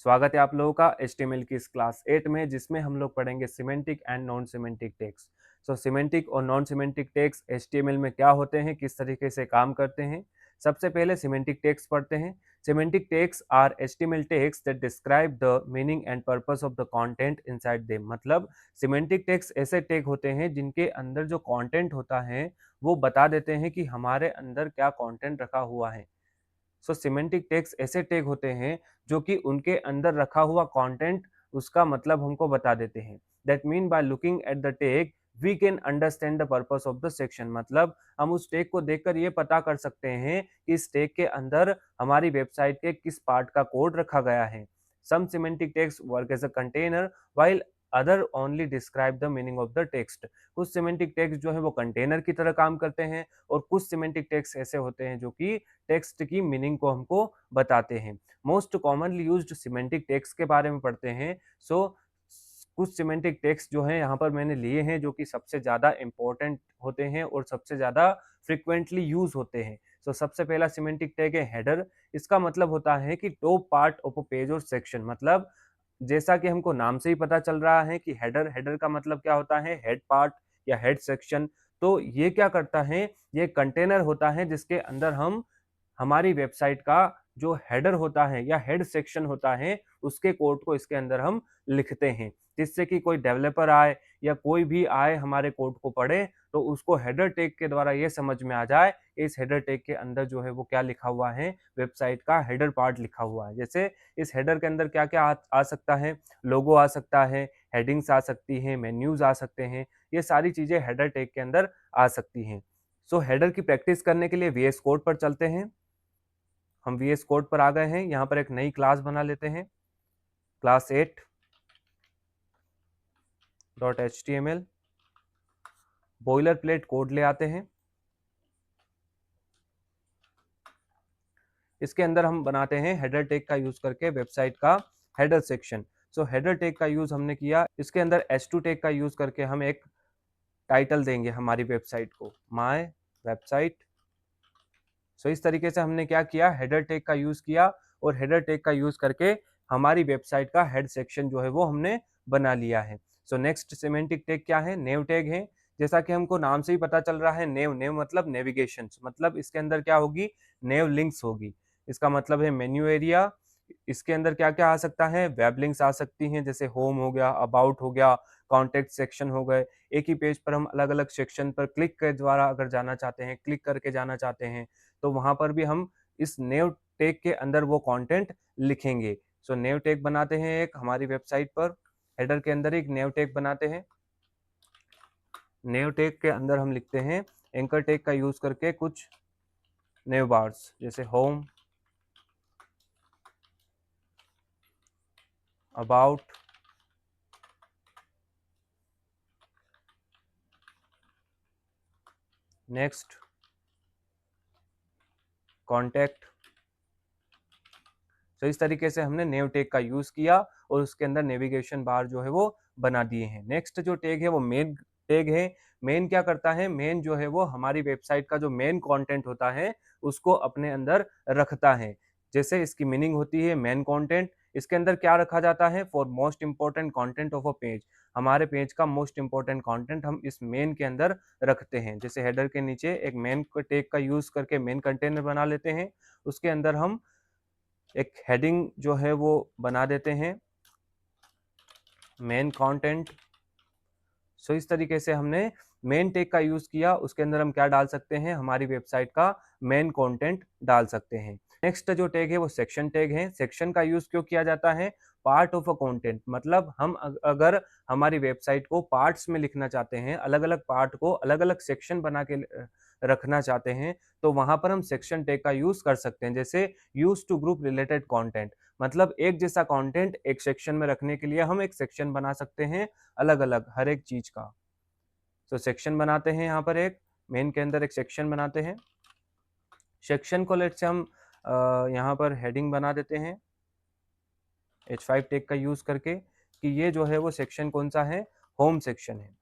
स्वागत है आप लोगों का HTML की इस क्लास 8 में, जिसमें हम लोग पढ़ेंगे semantic and non semantic text. Semantic और नॉन सिमेंटिक टेक्स्ट HTML में क्या होते हैं, किस तरीके से काम करते हैं। सबसे पहले सिमेंटिक टेक्स्ट पढ़ते हैं। Semantic text are HTML text that describe the meaning and purpose of the content inside them. मतलब सिमेंटिक टेक्स्ट ऐसे टैग होते हैं जिनके अंदर जो कंटेंट होता है वो बता देते हैं कि हमारे अंदर क्या कंटेंट रखा हुआ है। सिमेंटिक टैग्स ऐसे टैग होते हैं जो कि उनके अंदर रखा हुआ कंटेंट उसका मतलब हमको बता देते हैं। That mean by looking at the tag we can understand the purpose of the section. मतलब हम उस टैग को देखकर ये पता कर सकते हैं कि इस टैग के अंदर हमारी वेबसाइट के किस पार्ट का कोड रखा गया है। Some semantic tags work as a container while other only describe the meaning of the text. कुछ सिमेंटिक टैग्स जो है वो कंटेनर की तरह काम करते हैं और कुछ सिमेंटिक टैग्स ऐसे होते हैं जो कि टेक्स्ट की मीनिंग को हमको बताते हैं। Most commonly used semantic text के बारे में पढ़ते हैं। कुछ सिमेंटिक टेक्स्ट जो है यहाँ पर मैंने लिए हैं जो कि सबसे ज़्यादा इंपॉर्टेंट होते हैं और सबसे ज़्यादा फ्रिक्वेंटली यूज होते हैं। सबसे पहला सिमेंटिक टैग है हेडर। इसका मतलब होता है कि top part of a page और सेक्शन। मतलब जैसा कि हमको नाम से ही पता चल रहा है कि हेडर हेडर का मतलब क्या होता है, हेड पार्ट या हेड सेक्शन। तो ये क्या करता है, ये कंटेनर होता है जिसके अंदर हम हमारी वेबसाइट का जो हेडर होता है या हेड सेक्शन होता है उसके कोड को इसके अंदर हम लिखते हैं, जिससे कि कोई डेवलपर आए या कोई भी आए हमारे कोड को पढ़े तो उसको हेडर टैग के द्वारा ये समझ में आ जाए इस हेडर टैग के अंदर जो है वो क्या लिखा हुआ है, वेबसाइट का हेडर पार्ट लिखा हुआ है। जैसे इस हेडर के अंदर क्या क्या आ सकता है, लोगो आ सकता है, हेडिंग्स आ सकती हैं, मेन्यूज आ सकते हैं, ये सारी चीजें हेडर टैग के अंदर आ सकती हैं। हेडर की प्रैक्टिस करने के लिए VS कोड पर चलते हैं। हम VS कोड पर आ गए हैं। यहाँ पर एक नई क्लास बना लेते हैं, class 8 dot HTML। Boiler plate code ले आते हैं। इसके अंदर हम बनाते हैं हेडर टैग का यूज करके वेबसाइट का हेडर सेक्शन। हेडर टैग का यूज हमने किया, इसके अंदर H2 टैग का यूज करके हम एक टाइटल देंगे हमारी वेबसाइट को, माय वेबसाइट। इस तरीके से हमने क्या किया, हेडर टैग का यूज किया और हेडर टैग का यूज करके हमारी वेबसाइट का हेड सेक्शन जो है वो हमने बना लिया है। नेक्स्ट सिमेंटिक टैग क्या है, नेव टैग है। जैसा कि हमको नाम से ही पता चल रहा है, नेव नेव मतलब नेविगेशन, मतलब इसके अंदर क्या होगी, नेव लिंक्स होगी। इसका मतलब है मेन्यू एरिया। इसके अंदर क्या क्या आ सकता है, वेब लिंक्स आ सकती हैं, जैसे होम हो गया, अबाउट हो गया, कॉन्टेक्ट सेक्शन हो गए। एक ही पेज पर हम अलग अलग सेक्शन पर क्लिक के द्वारा अगर जाना चाहते हैं, क्लिक करके जाना चाहते हैं, तो वहां पर भी हम इस नेव टेग के अंदर वो कंटेंट लिखेंगे। नेव टेग बनाते हैं एक हमारी वेबसाइट पर, हेडर के अंदर एक नेव टेग बनाते हैं। नेव टेग के अंदर हम लिखते हैं एंकर टेग का यूज करके कुछ नेव बार्स, जैसे होम, अबाउट, नेक्स्ट, कॉन्टेक्ट। इस तरीके से हमने नेव टेग का यूज किया और उसके अंदर नेविगेशन बार जो है वो बना दिए हैं। नेक्स्ट जो टेग है वो मेन टेग है। मेन क्या करता है, मेन जो है वो हमारी वेबसाइट का जो मेन कंटेंट होता है उसको अपने अंदर रखता है। जैसे इसकी मीनिंग होती है मेन कंटेंट। इसके अंदर क्या रखा जाता है, for most important content of a page. हमारे पेज का मोस्ट इंपॉर्टेंट कंटेंट हम इस मेन के अंदर रखते हैं। जैसे हेडर के नीचे एक मेन टेग का यूज करके मेन कंटेनर बना लेते हैं, उसके अंदर हम एक हेडिंग जो है वो बना देते हैं, मेन कंटेंट। इस तरीके से हमने मेन टैग का यूज किया, उसके अंदर हम क्या डाल सकते हैं, हमारी वेबसाइट का मेन कंटेंट डाल सकते हैं। नेक्स्ट जो टैग है वो सेक्शन टैग है। सेक्शन का यूज क्यों किया जाता है, पार्ट ऑफ अ कंटेंट। मतलब हम अगर हमारी वेबसाइट को पार्ट्स में लिखना चाहते हैं, अलग अलग पार्ट को अलग अलग सेक्शन बना के रखना चाहते हैं, तो वहां पर हम सेक्शन टैग का यूज कर सकते हैं। जैसे use to group related content, मतलब एक जैसा कंटेंट एक सेक्शन में रखने के लिए हम एक सेक्शन बना सकते हैं अलग अलग हर एक चीज का। सेक्शन बनाते हैं, यहाँ पर एक मेन के अंदर एक सेक्शन बनाते हैं। सेक्शन को लेट से हम यहाँ पर हेडिंग बना देते हैं H5 टैग का यूज करके, कि ये जो है वो सेक्शन कौन सा है, होम सेक्शन है।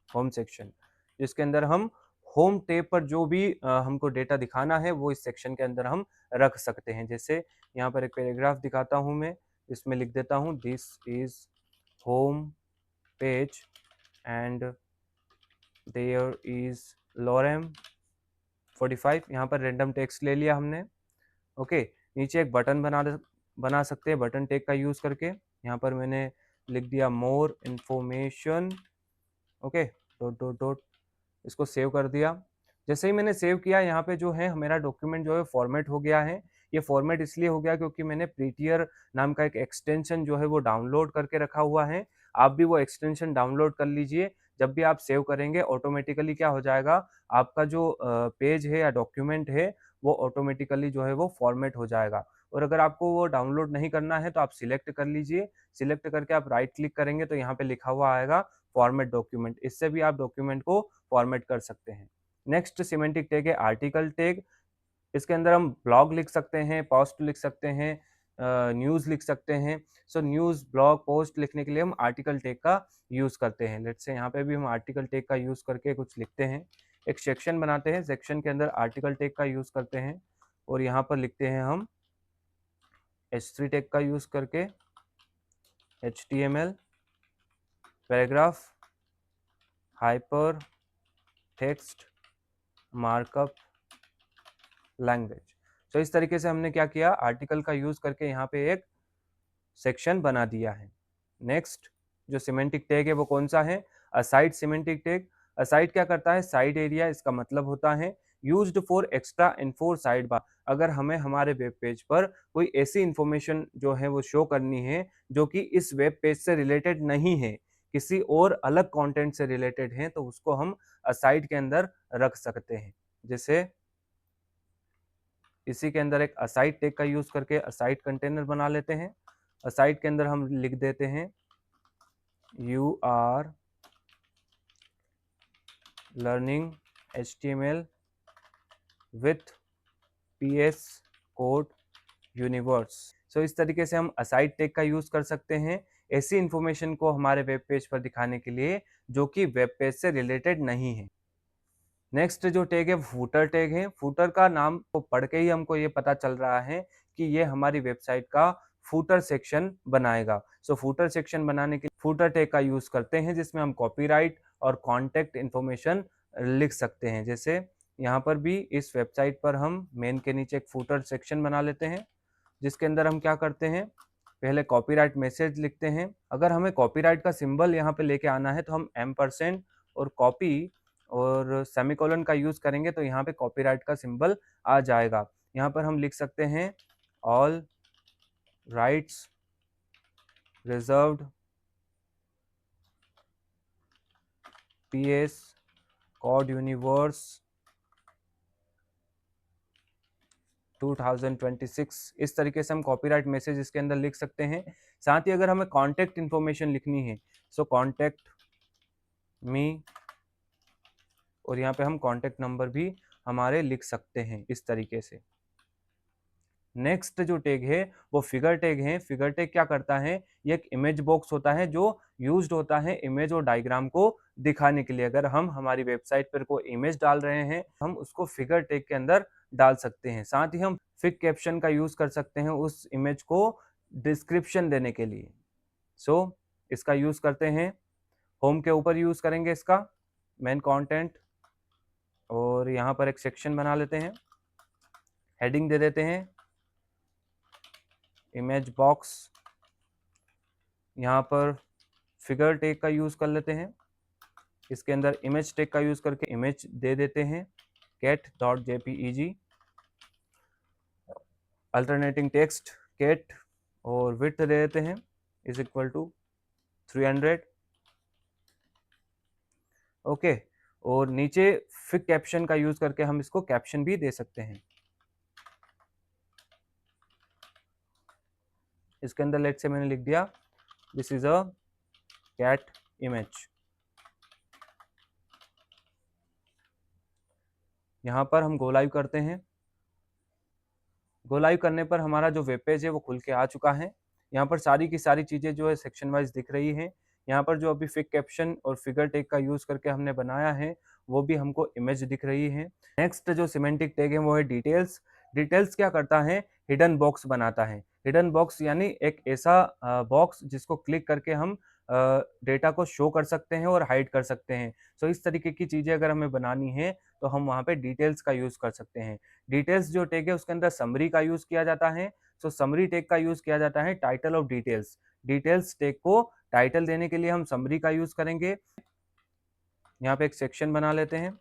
होम सेक्शन जिसके अंदर हम होम टैब पर जो भी हमको डेटा दिखाना है वो इस सेक्शन के अंदर हम रख सकते हैं। जैसे यहाँ पर एक पैराग्राफ दिखाता हूँ मैं, इसमें लिख देता हूँ this is home page and there is lorem 45। यहाँ पर रेंडम टेक्स्ट ले लिया हमने। ओके, नीचे एक बटन बना सकते हैं बटन टेक का यूज करके। यहाँ पर मैंने लिख दिया more information. Okay, dot dot dot, इसको सेव कर दिया। जैसे ही मैंने सेव किया, यहाँ पे जो है मेरा डॉक्यूमेंट जो है फॉर्मेट हो गया है। ये फॉर्मेट इसलिए हो गया क्योंकि मैंने प्रीटियर नाम का एक एक्सटेंशन जो है वो डाउनलोड करके रखा हुआ है। आप भी वो एक्सटेंशन डाउनलोड कर लीजिए। जब भी आप सेव करेंगे ऑटोमेटिकली क्या हो जाएगा, आपका जो पेज है या डॉक्यूमेंट है वो ऑटोमेटिकली जो है वो फॉर्मेट हो जाएगा। और अगर आपको वो डाउनलोड नहीं करना है तो आप सिलेक्ट कर लीजिए। सिलेक्ट करके आप राइट क्लिक करेंगे तो यहाँ पे लिखा हुआ आएगा फॉर्मेट डॉक्यूमेंट। इससे भी आप डॉक्यूमेंट को फॉर्मेट कर सकते हैं। नेक्स्ट सिमेंटिक टैग है आर्टिकल टैग। इसके अंदर हम ब्लॉग लिख सकते हैं, पोस्ट लिख सकते हैं, न्यूज़ लिख सकते हैं। सो न्यूज़, ब्लॉग, पोस्ट लिखने के लिए हम आर्टिकल टैग का यूज़ करते हैं। लेट्स से यहाँ पे भी हम आर्टिकल टैग का यूज़ करके कुछ लिखते हैं। एक सेक्शन बनाते हैं, सेक्शन के अंदर आर्टिकल टैग का यूज़ करते हैं और यहाँ पर लिखते हैं हम H3 टैग का यूज़ करके HTML paragraph hyper text markup language. तो इस तरीके से हमने क्या किया, आर्टिकल का यूज करके यहाँ पे एक सेक्शन बना दिया है। नेक्स्ट जो सिमेंटिक टैग है वो कौन सा है, असाइड सिमेंटिक टैग। असाइड क्या करता है, साइड एरिया, इसका मतलब होता है used for extra info side bar. अगर हमें हमारे वेब पेज पर कोई ऐसी इंफॉर्मेशन जो है वो शो करनी है जो कि इस वेब पेज से रिलेटेड नहीं है, किसी और अलग कंटेंट से रिलेटेड है, तो उसको हम असाइड के अंदर रख सकते हैं। जैसे इसी के अंदर एक असाइड टैग का यूज करके असाइड कंटेनर बना लेते हैं। असाइड के अंदर हम लिख देते हैं you are learning HTML with PS code universe. So इस तरीके से हम असाइड टैग का यूज कर सकते हैं ऐसी इंफॉर्मेशन को हमारे वेब पेज पर दिखाने के लिए जो कि वेब पेज से रिलेटेड नहीं है। नेक्स्ट जो टैग है फूटर टैग है। फूटर का नाम को पढ़ के ही हमको ये पता चल रहा है कि ये हमारी वेबसाइट का फूटर सेक्शन बनाएगा। सो फूटर सेक्शन बनाने के लिए फूटर टैग का यूज करते हैं जिसमें हम कॉपीराइट और कॉन्टेक्ट इन्फॉर्मेशन लिख सकते हैं। जैसे यहाँ पर भी इस वेबसाइट पर हम मेन के नीचे एक फूटर सेक्शन बना लेते हैं जिसके अंदर हम क्या करते हैं, पहले कॉपीराइट मैसेज लिखते हैं। अगर हमें कॉपीराइट का सिंबल यहाँ पे लेके आना है तो हम एम्परसेंड और कॉपी और सेमीकोलन का यूज करेंगे तो यहाँ पे कॉपीराइट का सिंबल आ जाएगा। यहाँ पर हम लिख सकते हैं all rights reserved PS code universe 2026। इस तरीके से हम कॉपीराइट मैसेज इसके अंदर लिख सकते हैं। साथ ही अगर हमें कॉन्टेक्ट इन्फॉर्मेशन लिखनी है सो कॉन्टेक्ट मी, और यहाँ पे हम कॉन्टेक्ट नंबर भी हमारे लिख सकते हैं इस तरीके से। नेक्स्ट जो टैग है वो फिगर टैग है। फिगर टैग क्या करता है, ये एक इमेज बॉक्स होता है जो यूज्ड होता है इमेज और डायग्राम को दिखाने के लिए। अगर हम हमारी वेबसाइट पर कोई इमेज डाल रहे हैं हम उसको फिगर टैग के अंदर डाल सकते हैं। साथ ही हम फिग कैप्शन का यूज कर सकते हैं उस इमेज को डिस्क्रिप्शन देने के लिए। सो इसका यूज करते हैं, होम के ऊपर यूज करेंगे इसका मेन कंटेंट, और यहाँ पर एक सेक्शन बना लेते हैं, हेडिंग दे देते हैं इमेज बॉक्स। यहाँ पर फिगर टैग का यूज कर लेते हैं, इसके अंदर इमेज टैग का यूज करके इमेज दे देते हैं cat.jpeg। अल्टरनेटिंग टेक्स्ट cat और विड्थ दे देते हैं इज इक्वल टू 300। ओके, और नीचे फिग कैप्शन का यूज करके हम इसको कैप्शन भी दे सकते हैं। इसके अंदर लेट से मैंने लिख दिया this is a cat image. यहाँ पर हम गो लाइव करते हैं। गो लाइव करने पर हमारा जो वेब पेज है वो खुल के आ चुका है। यहाँ पर सारी की सारी चीज़ें जो है सेक्शन वाइज दिख रही हैं। यहाँ पर जो अभी फिग कैप्शन और फिगर टैग का यूज़ करके हमने बनाया है वो भी हमको इमेज दिख रही है। नेक्स्ट जो सिमेंटिक टैग है वो है डिटेल्स। डिटेल्स क्या करता है, हिडन बॉक्स बनाता है। हिडन बॉक्स यानी एक ऐसा बॉक्स जिसको क्लिक करके हम डेटा को शो कर सकते हैं और हाइड कर सकते हैं। सो इस तरीके की चीज़ें अगर हमें बनानी है तो हम वहाँ पे डिटेल्स का यूज़ कर सकते हैं। डिटेल्स जो टैग है उसके अंदर समरी का यूज़ किया जाता है। सो समरी टैग का यूज़ किया जाता है title of details. Details tag को टाइटल देने के लिए हम समरी का यूज़ करेंगे। यहाँ पे एक सेक्शन बना लेते हैं।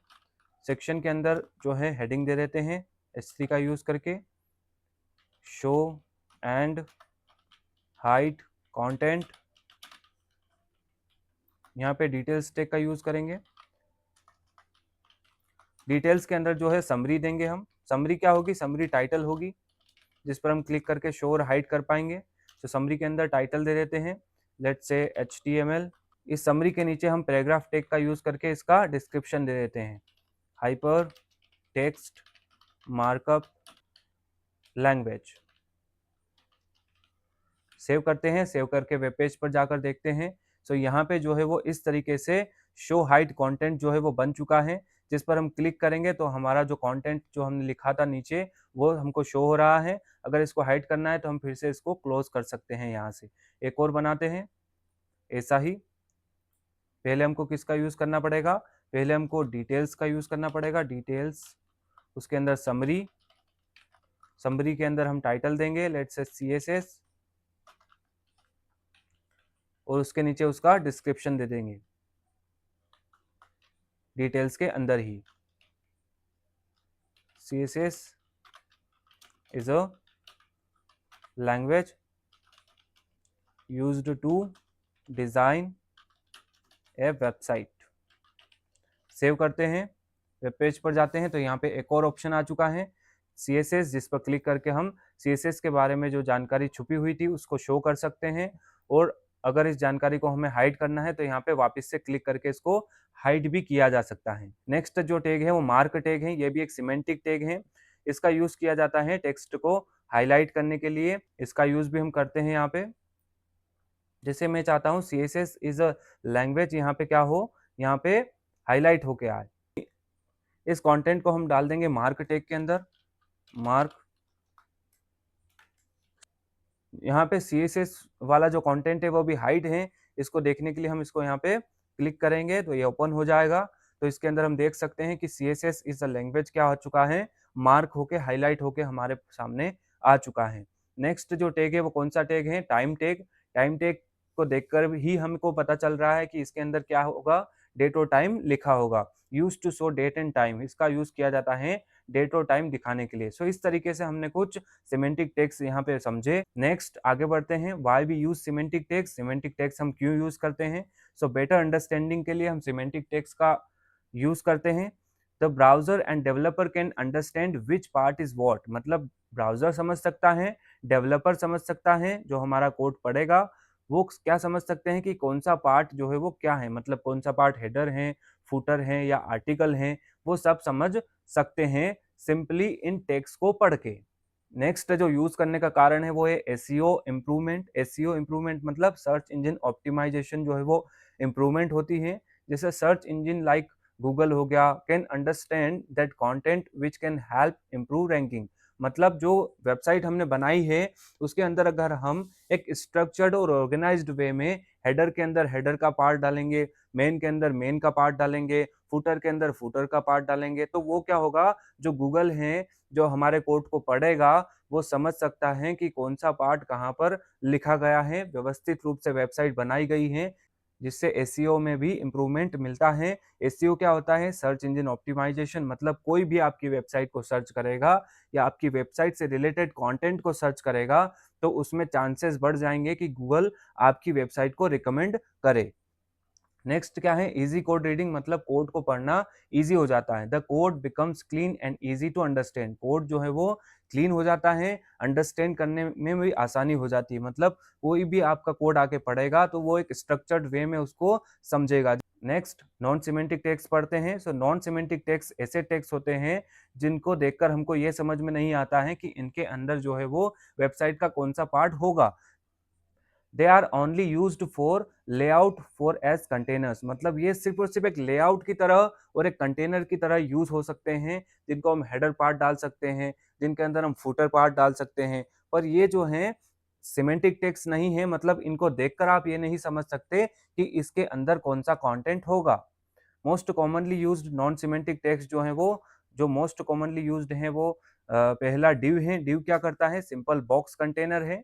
सेक्शन के अंदर जो है हेडिंग दे देते हैं H3 का यूज़ करके, शो एंड हाइड कंटेंट। यहाँ पे डिटेल्स टैग का यूज़ करेंगे। डिटेल्स के अंदर जो है समरी देंगे हम। समरी क्या होगी? समरी टाइटल होगी जिस पर हम क्लिक करके शो और हाइड कर पाएंगे। तो समरी के अंदर टाइटल दे देते हैं, लेट्स से HTML। इस समरी के नीचे हम पैराग्राफ टैग का यूज़ करके इसका डिस्क्रिप्शन दे देते हैं, hyper text markup language. Save करते हैं। सेव करके वेब पेज पर जाकर देखते हैं। सो यहाँ पे जो है वो इस तरीके से शो हाइड कंटेंट जो है वो बन चुका है। जिस पर हम क्लिक करेंगे तो हमारा जो कंटेंट जो हमने लिखा था नीचे वो हमको शो हो रहा है। अगर इसको हाइड करना है तो हम फिर से इसको क्लोज कर सकते हैं। यहाँ से एक और बनाते हैं ऐसा ही। पहले हमको किसका यूज़ करना पड़ेगा? पहले हमको डिटेल्स का यूज़ करना पड़ेगा। डिटेल्स, उसके अंदर समरी। समरी के अंदर हम टाइटल देंगे, लेट्स से CSS, और उसके नीचे उसका डिस्क्रिप्शन दे देंगे डिटेल्स के अंदर ही। CSS is a language used to design a website। Save करते हैं। वेब पेज पर जाते हैं तो यहाँ पे एक और ऑप्शन आ चुका है CSS, जिस पर क्लिक करके हम CSS के बारे में जो जानकारी छुपी हुई थी उसको शो कर सकते हैं। और अगर इस जानकारी को हमें हाइड करना है तो यहाँ पे वापस से क्लिक करके इसको हाइड भी किया जा सकता है। नेक्स्ट जो टैग है वो मार्क टैग है। ये भी एक सिमेंटिक टैग है। इसका यूज किया जाता है टेक्स्ट को हाईलाइट करने के लिए। इसका यूज भी हम करते हैं यहाँ पे। जैसे मैं चाहता हूँ CSS इज अ लैंग्वेज, यहाँ पे क्या हो, यहाँ पे हाईलाइट होके आए। इस कंटेंट को हम डाल देंगे मार्क टैग के अंदर। मार्क, यहाँ पे CSS वाला जो कंटेंट है वो भी हाइड है। इसको देखने के लिए हम इसको यहाँ पे क्लिक करेंगे तो ये ओपन हो जाएगा। तो इसके अंदर हम देख सकते हैं कि CSS इज अ लैंग्वेज क्या हो चुका है, मार्क होके हाईलाइट होके हमारे सामने आ चुका है। नेक्स्ट जो टैग है वो कौन सा टैग है? Time tag. टाइम टैग को देखकर ही हमको पता चल रहा है कि इसके अंदर क्या होगा, डेट और टाइम लिखा होगा। Use to show date and time, इसका यूज किया जाता है डेट और टाइम दिखाने के लिए। सो इस तरीके से हमने कुछ सिमेंटिक टैग्स यहाँ पे समझे। नेक्स्ट आगे बढ़ते हैं, why we use semantic tags. Semantic tags हम क्यों यूज करते हैं? सो बेटर अंडरस्टैंडिंग के लिए हम सिमेंटिक टैग्स का यूज करते हैं। The browser end developer can understand which part is what, मतलब ब्राउजर समझ सकता है, डेवलपर समझ सकता है, जो हमारा कोड पढ़ेगा वो क्या समझ सकते हैं कि कौन सा पार्ट जो है वो क्या है, मतलब कौन सा पार्ट हेडर है, फुटर है या आर्टिकल है, वो सब समझ सकते हैं सिंपली इन टेक्स्ट को पढ़ के। नेक्स्ट जो यूज करने का कारण है वो है एसईओ इम्प्रूवमेंट। एसईओ इम्प्रूवमेंट मतलब सर्च इंजन ऑप्टिमाइजेशन जो है वो इम्प्रूवमेंट होती है। जैसे सर्च इंजन लाइक गूगल हो गया can understand that content which can help improve ranking, मतलब जो वेबसाइट हमने बनाई है उसके अंदर अगर हम एक स्ट्रक्चर्ड और ऑर्गेनाइज्ड वे में हेडर के अंदर हेडर का पार्ट डालेंगे, मेन के अंदर मेन का पार्ट डालेंगे, फुटर के अंदर फुटर का पार्ट डालेंगे, तो वो क्या होगा, जो गूगल है जो हमारे कोड को पढ़ेगा वो समझ सकता है कि कौन सा पार्ट कहाँ पर लिखा गया है। व्यवस्थित रूप से वेबसाइट बनाई गई है जिससे एसईओ में भी इम्प्रूवमेंट मिलता है। एसईओ क्या होता है? सर्च इंजन ऑप्टिमाइजेशन, मतलब कोई भी आपकी वेबसाइट को सर्च करेगा या आपकी वेबसाइट से रिलेटेड कंटेंट को सर्च करेगा तो उसमें चांसेस बढ़ जाएंगे कि गूगल आपकी वेबसाइट को रिकमेंड करे। नेक्स्ट क्या है? इजी कोड रीडिंग, मतलब कोड को पढ़ना इजी हो जाता है। The code becomes clean and easy to understand, code जो है वो क्लीन हो जाता है, अंडरस्टैंड करने में भी आसानी हो जाती है, मतलब कोई भी आपका कोड आके पढ़ेगा तो वो एक स्ट्रक्चर्ड वे में उसको समझेगा। नेक्स्ट नॉन सिमेंटिक टेक्स्ट पढ़ते हैं। सो नॉन सिमेंटिक टेक्स्ट ऐसे टेक्स्ट होते हैं जिनको देखकर हमको ये समझ में नहीं आता है कि इनके अंदर जो है वो वेबसाइट का कौन सा पार्ट होगा। They are only used for layout for as containers, मतलब ये सिर्फ और सिर्फ एक लेआउट की तरह और एक कंटेनर की तरह यूज हो सकते हैं, जिनको हम हेडर पार्ट डाल सकते हैं, जिनके अंदर हम फुटर पार्ट डाल सकते हैं। पर ये जो हैं सिमेंटिक टेक्स्ट नहीं है मतलब इनको देखकर आप ये नहीं समझ सकते कि इसके अंदर कौन-सा कंटेंट होगा। Most commonly used non semantic text जो है वो जो मोस्ट कॉमनली यूज्ड है वो पहला डिव है। डिव क्या करता है? सिंपल बॉक्स कंटेनर है।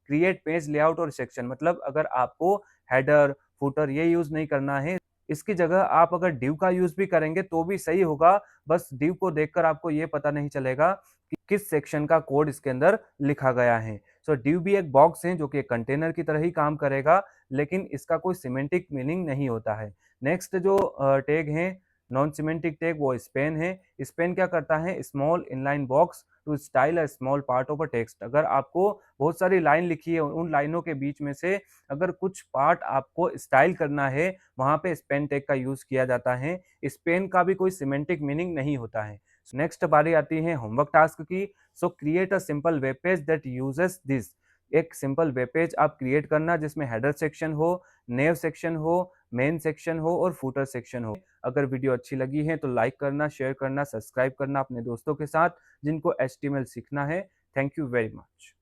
क्रिएट पेज लेआउट और सेक्शन मतलब अगर आपको हेडर, फुटर ये यूज़ नहीं करना है, इसकी जगह आप अगर डिव का यूज़ भी करेंगे तो भी सही होगा, बस डिव को देखकर आपको ये पता नहीं चलेगा कि किस सेक्शन का कोड इसके अंदर लिखा गया है। सो डिव भी एक बॉक्स है जो कि एक कंटेनर की तरह ही काम करेगा, लेकिन इसका कोई सिमेंटिक मीनिंग नहीं होता है। नेक्स्ट जो टैग है नॉन सिमेंटिक टैग वो स्पैन है। स्पैन क्या करता है? Small inline box to style a small part of a text. अगर आपको बहुत सारी लाइन लिखी है, उन लाइनों के बीच में से अगर कुछ पार्ट आपको स्टाइल करना है, वहाँ पे स्पैन टैग का यूज़ किया जाता है। स्पैन का भी कोई सिमेंटिक मीनिंग नहीं होता है। नेक्स्ट बारी आती है होमवर्क टास्क की। सो create a simple web page that uses this. एक सिंपल वेब पेज आप क्रिएट करना जिसमें हेडर सेक्शन हो, नेव सेक्शन हो, मेन सेक्शन हो और फुटर सेक्शन हो। अगर वीडियो अच्छी लगी है तो लाइक करना, शेयर करना, सब्सक्राइब करना अपने दोस्तों के साथ जिनको एचटीएमएल सीखना है। Thank you very much.